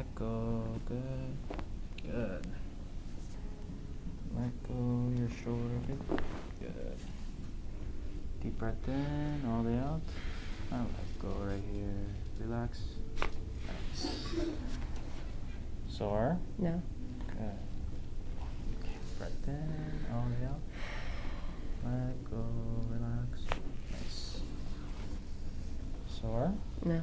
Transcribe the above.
let go. Good. Good. Let go your shoulder a bit. Good. Deep breath in, all the way out. And let go right here. Relax. Nice. Sore? No. Good. Breath in, all the way out. Let go, relax. Nice. Sore? No.